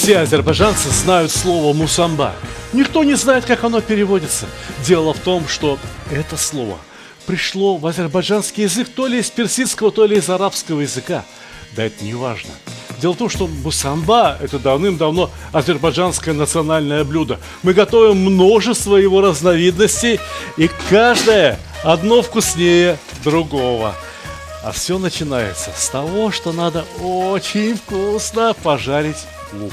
Все азербайджанцы знают слово «мусамба». Никто не знает, как оно переводится. Дело в том, что это слово пришло в азербайджанский язык то ли из персидского, то ли из арабского языка. Да это не важно. Дело в том, что мусамба – это давным-давно азербайджанское национальное блюдо. Мы готовим множество его разновидностей, и каждое одно вкуснее другого. А все начинается с того, что надо очень вкусно пожарить лук.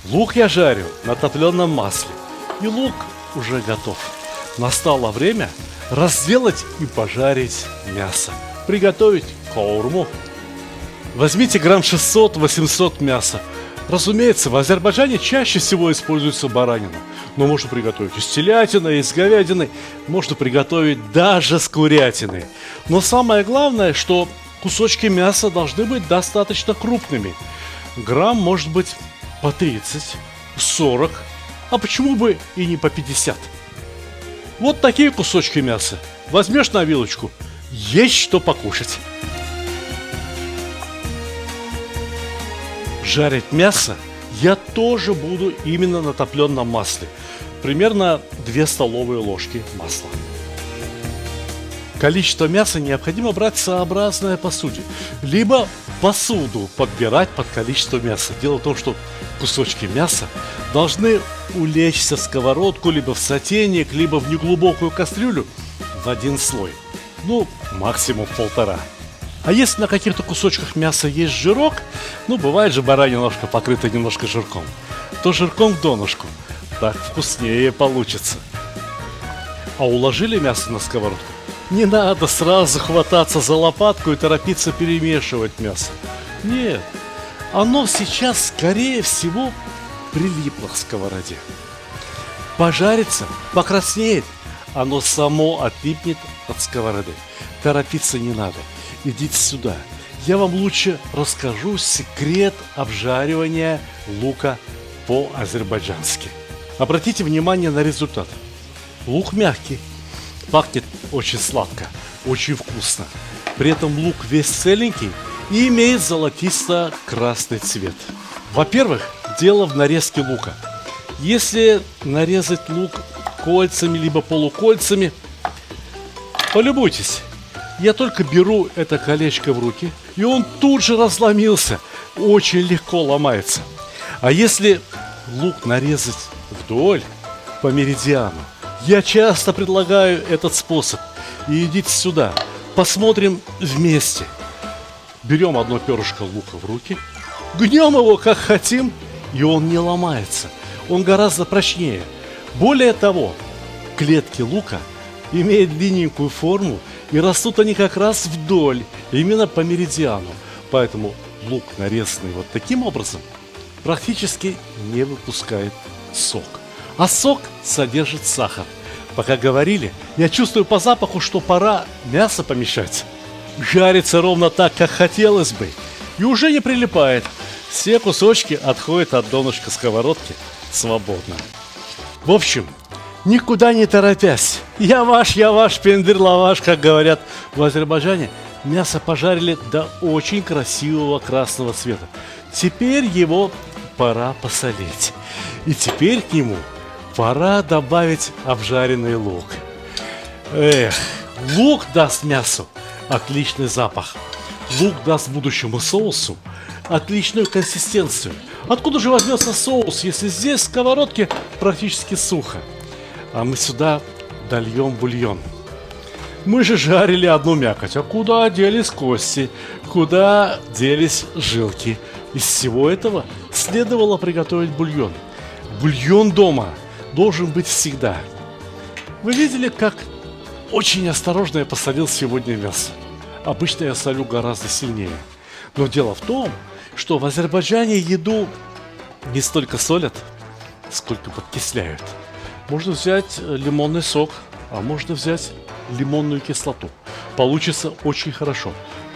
Лук я жарю на топленом масле, и лук уже готов. Настало время разделать и пожарить мясо, приготовить каурму. Возьмите грамм 600-800 мяса. Разумеется, в Азербайджане чаще всего используется баранина, но можно приготовить из телятины, из говядины, можно приготовить даже с курятиной. Но самое главное, что кусочки мяса должны быть достаточно крупными. Грамм может быть по 30, 40, а почему бы и не по 50. Вот такие кусочки мяса. Возьмешь на вилочку, есть что покушать. Жарить мясо я тоже буду именно на топленом масле. Примерно 2 столовые ложки масла. Количество мяса необходимо брать сообразное посуде. Либо посуду подбирать под количество мяса. Дело в том, что кусочки мяса должны улечься в сковородку, либо в сотейник, либо в неглубокую кастрюлю в один слой. Ну, максимум 1,5. А если на каких-то кусочках мяса есть жирок, ну, бывает же баранья ножка покрыта немножко жирком, то жирком в донышку. Так вкуснее получится. А уложили мясо на сковородку? Не надо сразу хвататься за лопатку и торопиться перемешивать мясо. Нет, оно сейчас, скорее всего, прилипло к сковороде. Пожарится, покраснеет, оно само отлипнет от сковороды. Торопиться не надо. Идите сюда. Я вам лучше расскажу секрет обжаривания лука по-азербайджански. Обратите внимание на результат. Лук мягкий, пахнет очень сладко, очень вкусно. При этом лук весь целенький и имеет золотисто-красный цвет. Во-первых, дело в нарезке лука. Если нарезать лук кольцами либо полукольцами, полюбуйтесь. Я только беру это колечко в руки, и он тут же разломился. Очень легко ломается. А если лук нарезать вдоль, по меридиану, я часто предлагаю этот способ. И идите сюда, посмотрим вместе. Берем одно перышко лука в руки, гнем его как хотим, и он не ломается. Он гораздо прочнее. Более того, клетки лука имеют длинненькую форму, и растут они как раз вдоль, именно по меридиану. Поэтому лук, нарезанный вот таким образом, практически не выпускает сок. А сок содержит сахар. Пока говорили, я чувствую по запаху, что пора мясо помешать. Жарится ровно так, как хотелось бы, и уже не прилипает. Все кусочки отходят от донышка сковородки свободно. В общем, никуда не торопясь. Я ваш, пендыр-лаваш, как говорят в Азербайджане. Мясо пожарили до очень красивого красного цвета. Теперь его пора посолить. И теперь к нему пора добавить обжаренный лук. Эх, лук даст мясу отличный запах. Лук даст будущему соусу отличную консистенцию. Откуда же возьмется соус, если здесь в сковородке практически сухо? А мы сюда дольем бульон. Мы же жарили одну мякоть. А куда делись кости? Куда делись жилки? Из всего этого следовало приготовить бульон. Бульон дома должен быть всегда. Вы видели, как очень осторожно я посолил сегодня мясо? Обычно я солю гораздо сильнее. Но дело в том, что в Азербайджане еду не столько солят, сколько подкисляют. Можно взять лимонный сок, а можно взять лимонную кислоту. Получится очень хорошо.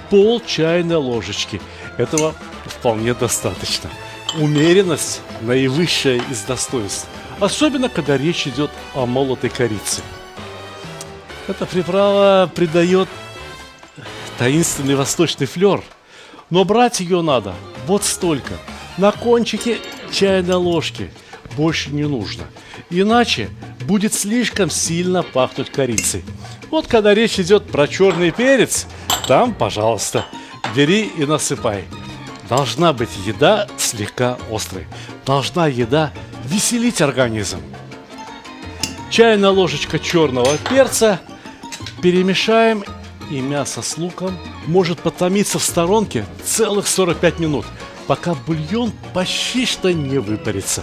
Пол чайной ложечки. Этого вполне достаточно. Умеренность – наивысшая из достоинств. Особенно, когда речь идет о молотой корице. Эта приправа придает таинственный восточный флер. Но брать ее надо вот столько. На кончике чайной ложки больше не нужно. Иначе будет слишком сильно пахнуть корицей. Вот когда речь идет про черный перец, там, пожалуйста, бери и насыпай. Должна быть еда слегка острой. Должна еда веселить организм. Чайная ложечка черного перца. Перемешаем, и мясо с луком может потомиться в сторонке целых 45 минут, пока бульон почти что не выпарится.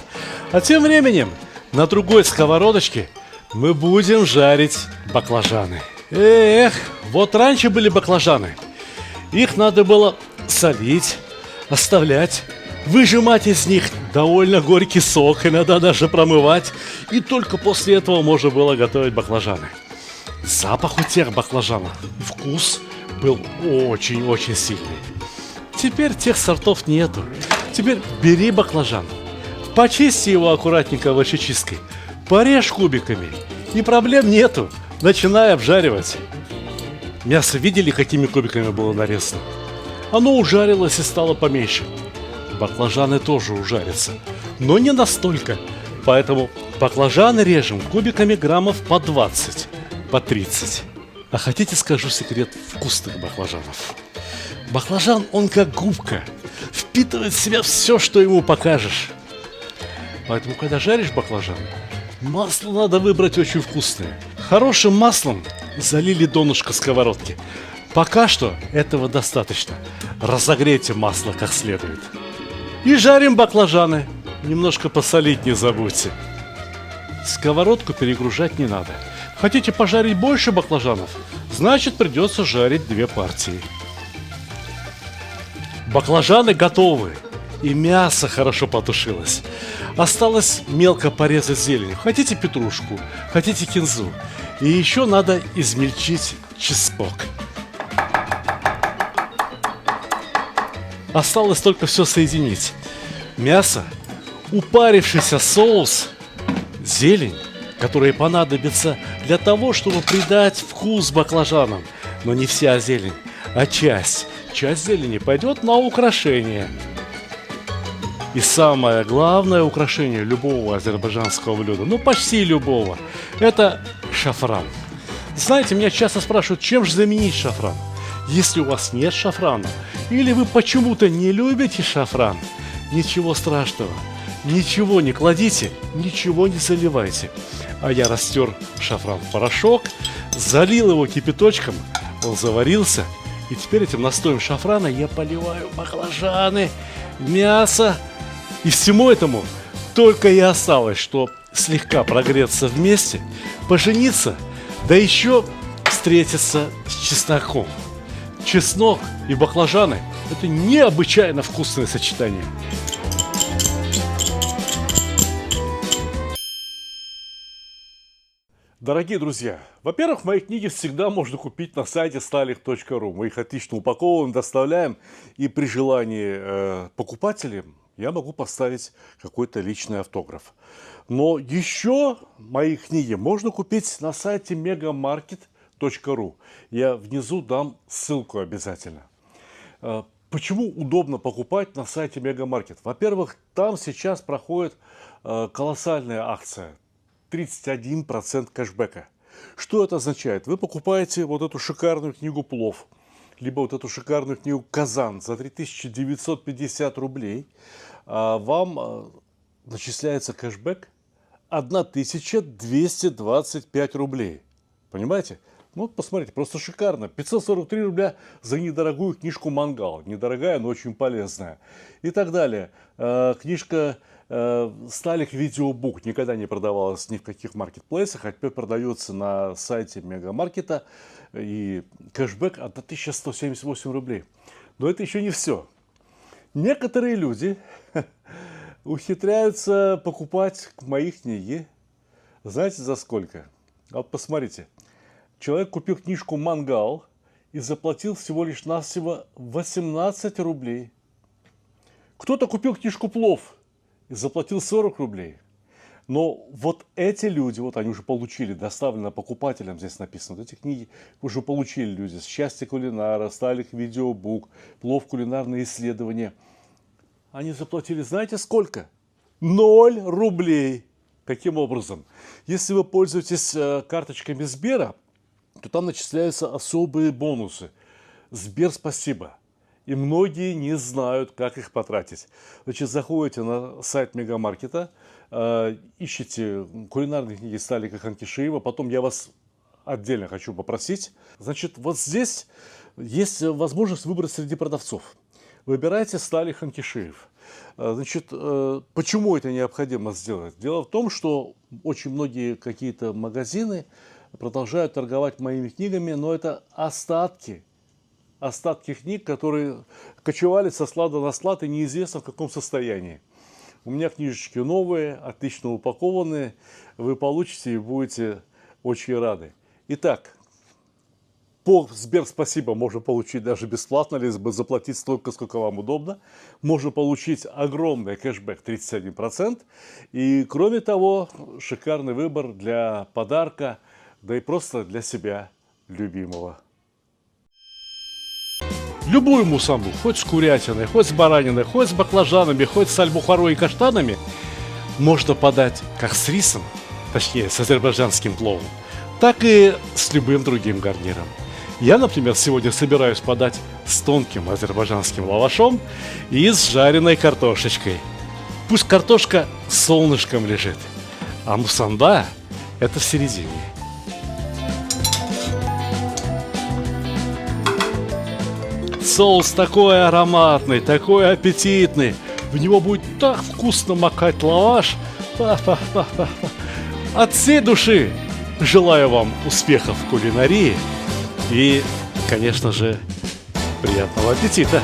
А тем временем на другой сковородочке мы будем жарить баклажаны. Эх, вот раньше были баклажаны. Их надо было солить, оставлять, выжимать из них довольно горький сок, иногда даже промывать. И только после этого можно было готовить баклажаны. Запах у тех баклажанов и вкус был очень-очень сильный. Теперь тех сортов нету. Теперь бери баклажан, почисти его аккуратненько овощечисткой, порежь кубиками, и проблем нету. Начинай обжаривать. Мясо видели, какими кубиками было нарезано? Оно ужарилось и стало поменьше. Баклажаны тоже ужарятся, но не настолько. Поэтому баклажаны режем кубиками граммов по 20, по 30. А хотите, скажу секрет вкусных баклажанов? Баклажан, он как губка, впитывает в себя все, что ему покажешь. Поэтому, когда жаришь баклажан, масло надо выбрать очень вкусное. Хорошим маслом залили донышко сковородки. Пока что этого достаточно. Разогрейте масло как следует. И жарим баклажаны. Немножко посолить не забудьте. Сковородку перегружать не надо. Хотите пожарить больше баклажанов? Значит, придется жарить 2 партии. Баклажаны готовы. И мясо хорошо потушилось. Осталось мелко порезать зелень. Хотите петрушку, хотите кинзу. И еще надо измельчить чеснок. Осталось только все соединить. Мясо, упарившийся соус, зелень, которая понадобится для того, чтобы придать вкус баклажанам. Но не вся зелень, а часть. Часть зелени пойдет на украшение. И самое главное украшение любого азербайджанского блюда, ну почти любого, это шафран. Знаете, меня часто спрашивают, чем же заменить шафран? Если у вас нет шафрана, или вы почему-то не любите шафран, ничего страшного, ничего не кладите, ничего не заливайте. А я растер шафран в порошок, залил его кипяточком, он заварился, и теперь этим настоем шафрана я поливаю баклажаны, мясо. И всему этому только и осталось, что слегка прогреться вместе, пожениться, да еще встретиться с чесноком. Чеснок и баклажаны – это необычайно вкусное сочетание. Дорогие друзья, во-первых, мои книги всегда можно купить на сайте stalik.ru. Мы их отлично упаковываем, доставляем, и при желании покупателям я могу поставить какой-то личный автограф. Но еще мои книги можно купить на сайте megamarket.ru. Я внизу дам ссылку обязательно. Почему удобно покупать на сайте Мегамаркет? Во-первых, там сейчас проходит колоссальная акция. 31% кэшбэка. Что это означает? Вы покупаете вот эту шикарную книгу «Плов», либо вот эту шикарную книгу «Казан» за 3950 рублей, а вам начисляется кэшбэк 1225 рублей. Понимаете? Ну, вот посмотрите, просто шикарно. 543 рубля за недорогую книжку «Мангал». Недорогая, но очень полезная. И так далее. Книжка «Сталик Видеобук» никогда не продавалась ни в каких маркетплейсах, а теперь продается на сайте Мегамаркета. И кэшбэк 1178 рублей. Но это еще не все. Некоторые люди ухитряются покупать мои книги. Знаете, за сколько? Вот посмотрите. Человек купил книжку «Мангал» и заплатил всего лишь навсего 18 рублей. Кто-то купил книжку «Плов» и заплатил 40 рублей. Но вот эти люди, вот они уже получили, доставлено покупателям, здесь написано, вот эти книги уже получили люди. «Счастье кулинара», «Сталик Видеобук», «Плов. Кулинарные исследования». Они заплатили, знаете, сколько? 0 рублей. Каким образом? Если вы пользуетесь карточками Сбера, то там начисляются особые бонусы. Сбер спасибо. И многие не знают, как их потратить. Значит, заходите на сайт Мегамаркета, ищите кулинарные книги Сталика Ханкишиева. Потом я вас отдельно хочу попросить. Значит, вот здесь есть возможность выбрать среди продавцов. Выбирайте Сталик Ханкишиев. Значит, почему это необходимо сделать? Дело в том, что очень многие какие-то магазины продолжают торговать моими книгами, но это остатки книг, которые кочевали со склада на склад и неизвестно в каком состоянии. У меня книжечки новые, отлично упакованные, вы получите и будете очень рады. Итак, по Сбер спасибо можно получить даже бесплатно, либо заплатить столько, сколько вам удобно. Можно получить огромный кэшбэк 31%. И кроме того, шикарный выбор для подарка, да и просто для себя любимого. Любую мусамбу, хоть с курятиной, хоть с бараниной, хоть с баклажанами, хоть с альбухарой и каштанами, можно подать как с рисом, точнее с азербайджанским пловом, так и с любым другим гарниром. Я, например, сегодня собираюсь подать с тонким азербайджанским лавашом и с жареной картошечкой. Пусть картошка солнышком лежит, а мусамба – это в середине. Соус такой ароматный, такой аппетитный. В него будет так вкусно макать лаваш. От всей души желаю вам успехов в кулинарии и, конечно же, приятного аппетита!